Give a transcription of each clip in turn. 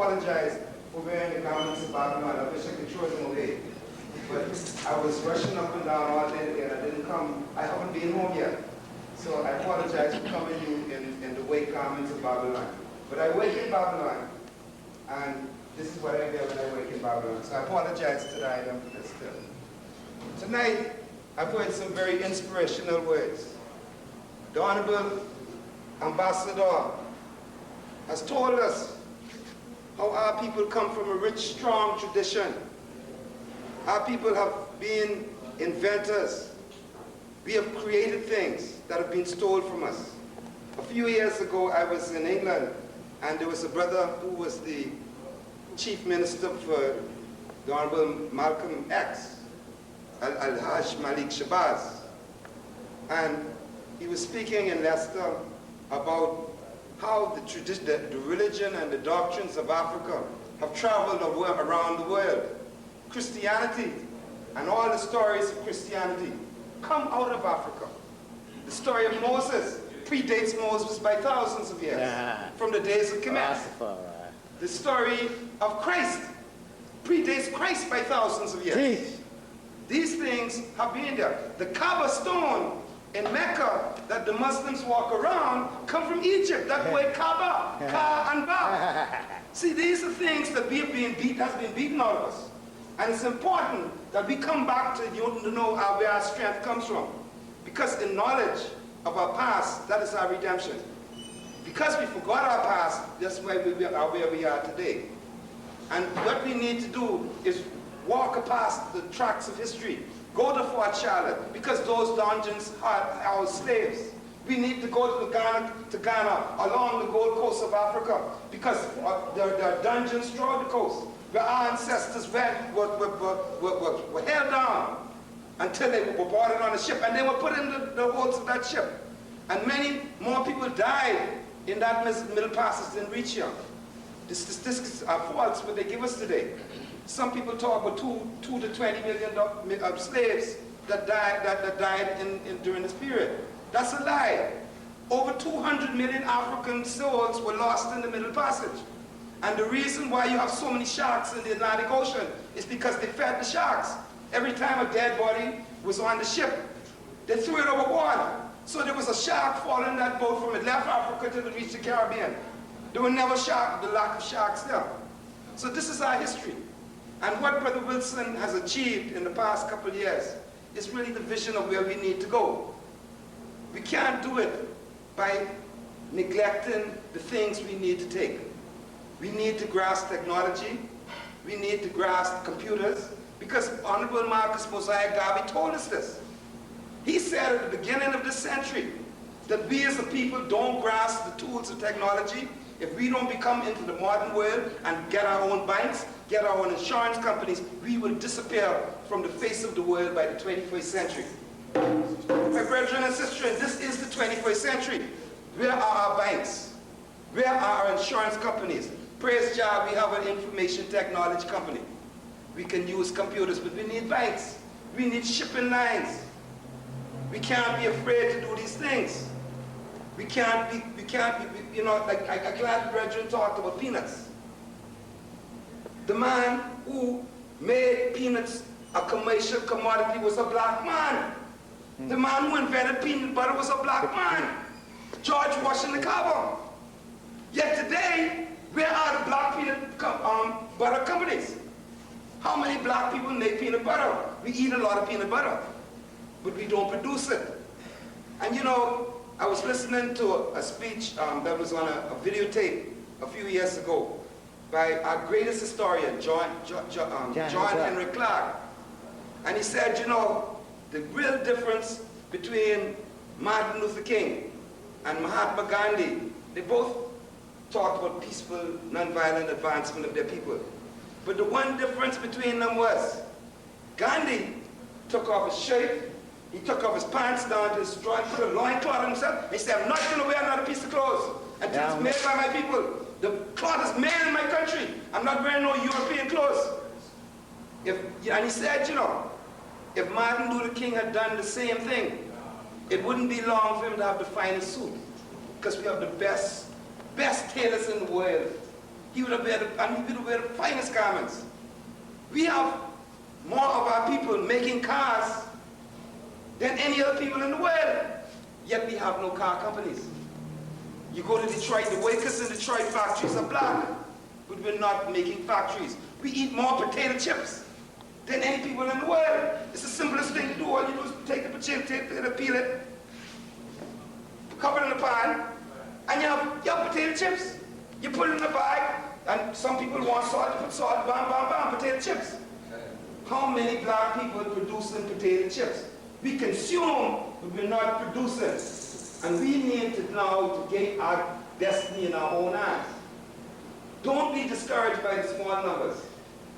apologize for wearing the garments of Babylon. I wish I could throw them away. But I was rushing up and down all day today, and I didn't come. I haven't been home yet. So I apologize for coming to you in the white garments of Babylon. But I wake in Babylon, and this is what I wear when I wake in Babylon. So I apologize to the item for this still. Tonight, I've heard some very inspirational words. The Honorable Ambassador has told us how our people come from a rich, strong tradition. Our people have been inventors. We have created things that have been stolen from us. A few years ago, I was in England, and there was a brother who was the chief minister for the Honorable Malcolm X, Al-Hajj Malik Shabazz. And he was speaking in Leicester about how the religion and the doctrines of Africa have traveled around the world. Christianity and all the stories of Christianity come out of Africa. The story of Moses predates Moses by thousands of years, from the days of Kemet. The story of Christ predates Christ by thousands of years. These things have been there. The Kaaba stone in Mecca that the Muslims walk around come from Egypt. That word Kaaba, Ka and Ba. See, these are things that has been beaten out of us. And it's important that we come back to know where our strength comes from. Because in knowledge of our past, that is our redemption. Because we forgot our past, that's why we are where we are today. And what we need to do is walk past the tracks of history. Go to Fort Charlotte, because those dungeons are our slaves. We need to go to Ghana, along the Gold Coast of Africa, because there are dungeons throughout the coast where our ancestors were held down until they were boarded on a ship, and they were put in the holds of that ship. And many more people died in that middle passage than reach here. The statistics are false, what they give us today. Some people talk about 2 to 20 million slaves that died during this period. That's a lie. Over 200 million African souls were lost in the Middle Passage. And the reason why you have so many sharks in the Atlantic Ocean is because they fed the sharks. Every time a dead body was on the ship, they threw it overboard. So there was a shark following that boat from it left Africa till it reached the Caribbean. There were never the lack of sharks there. So this is our history. And what Brother Wilson has achieved in the past couple of years is really the vision of where we need to go. We can't do it by neglecting the things we need to take. We need to grasp technology. We need to grasp computers. Because Honorable Marcus Mosiah Garvey told us this. He said at the beginning of this century that we as a people don't grasp the tools of technology. If we don't become into the modern world and get our own banks, get our own insurance companies, we will disappear from the face of the world by the 21st century. My brethren and sisters, this is the 21st century. Where are our banks? Where are our insurance companies? Praise God, we have an information technology company. We can use computers, but we need banks. We need shipping lines. We can't be afraid to do these things. We can't be, you know, like I'm glad the brethren talked about peanuts. The man who made peanuts a commercial commodity was a black man. The man who invented peanut butter was a black man. George Washington Carver. Yet today, where are the black peanut butter companies? How many black people make peanut butter? We eat a lot of peanut butter, but we don't produce it. And you know, I was listening to a speech that was on a videotape a few years ago by our greatest historian, John Henry Clark. And he said, you know, the real difference between Martin Luther King and Mahatma Gandhi, they both talked about peaceful, nonviolent advancement of their people. But the one difference between them was Gandhi took off his shirt, he took off his pants down to his joint, put a loincloth on himself, and he said, I'm not going to wear another piece of clothes until it's made by my people. The cloth is made in my country. I'm not wearing no European clothes. And he said, you know, if Martin Luther King had done the same thing, it wouldn't be long for him to have the finest suit, because we have the best tailors in the world. he would have wear the finest garments. We have more of our people making cars than any other people in the world, yet we have no car companies. You go to Detroit, the workers in Detroit factories are black, but we're not making factories. We eat more potato chips than any people in the world. It's the simplest thing to do. All you do is take the potato, peel it, cover it in a pan, and you have potato chips. You put it in a bag, and some people want salt, you put salt, bam, bam, bam, potato chips. How many black people producing potato chips? We consume, but we're not producing. And we need to now to get our destiny in our own hands. Don't be discouraged by the small numbers.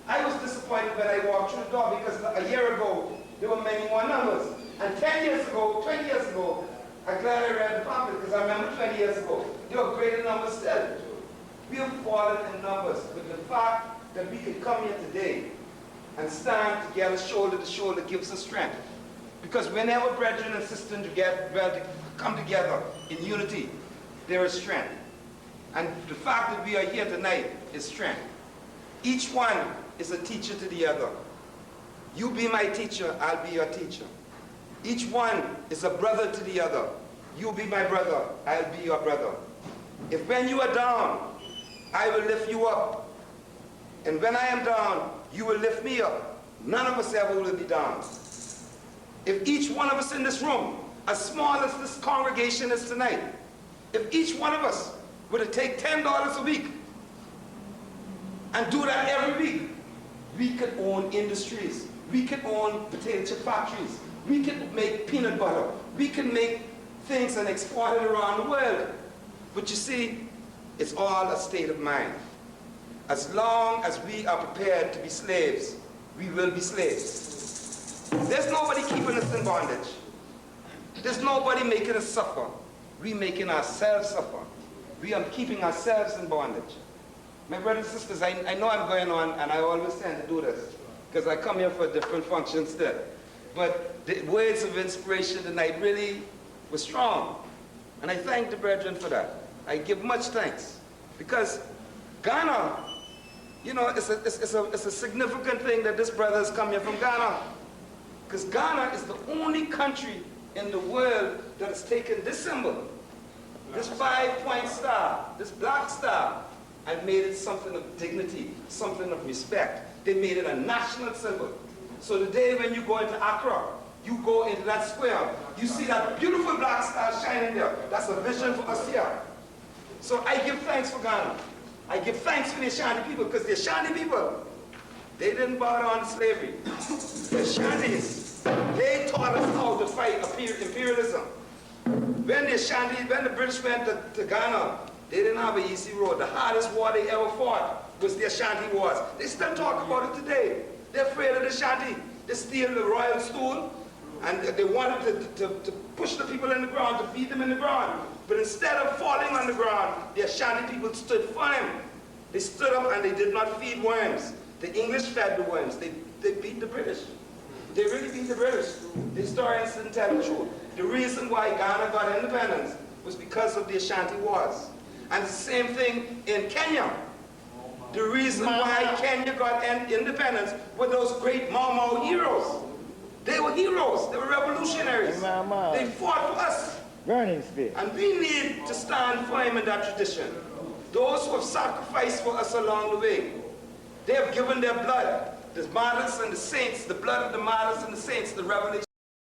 I was disappointed when I walked through the door because a year ago, there were many more numbers. And 10 years ago, 20 years ago, I'm glad I read the pamphlet because I remember 20 years ago, there were greater numbers still. We have fallen in numbers, but the fact that we can come here today and stand together shoulder to shoulder gives us strength. Because whenever brethren and sisters come together in unity, there is strength. And the fact that we are here tonight is strength. Each one is a teacher to the other. You be my teacher, I'll be your teacher. Each one is a brother to the other. You be my brother, I'll be your brother. If when you are down, I will lift you up. And when I am down, you will lift me up. None of us ever will be down. If each one of us in this room, as small as this congregation is tonight, if each one of us were to take $10 a week and do that every week, we could own industries. We could own potato chip factories. We could make peanut butter. We could make things and export it around the world. But you see, it's all a state of mind. As long as we are prepared to be slaves, we will be slaves. There's nobody keeping us in bondage. There's nobody making us suffer. We're making ourselves suffer. We are keeping ourselves in bondage. My brothers and sisters, I know I'm going on, and I always tend to do this, because I come here for different functions there. But the words of inspiration tonight really were strong. And I thank the brethren for that. I give much thanks. Because Ghana, you know, it's a significant thing that this brother has come here from Ghana. Because Ghana is the only country in the world that has taken this symbol, this 5-point star, this black star, and made it something of dignity, something of respect. They made it a national symbol. So today when you go into Accra, you go into that square, you see that beautiful black star shining there. That's a vision for us here. So I give thanks for Ghana. I give thanks for the Ashanti people, because the Ashanti people, they didn't bow down to slavery. The Ashantis, they taught us how to fight imperialism. When the British went to Ghana, they didn't have an easy road. The hardest war they ever fought was the Ashanti Wars. They still talk about it today. They're afraid of the Ashanti. They steal the royal stool, and they wanted to push the people in the ground, to feed them in the ground. But instead of falling on the ground, the Ashanti people stood firm. They stood up and they did not feed worms. The English fed the worms. They beat the British. They really beat the British. The historians didn't tell the truth. The reason why Ghana got independence was because of the Ashanti Wars. And it's the same thing in Kenya. The reason why Kenya got independence were those great Mau Mau heroes. They were heroes. They were revolutionaries. They fought for us. And we need to stand firm in that tradition. Those who have sacrificed for us along the way, they have given their blood. The martyrs and the saints, the blood of the martyrs and the saints, the revelation.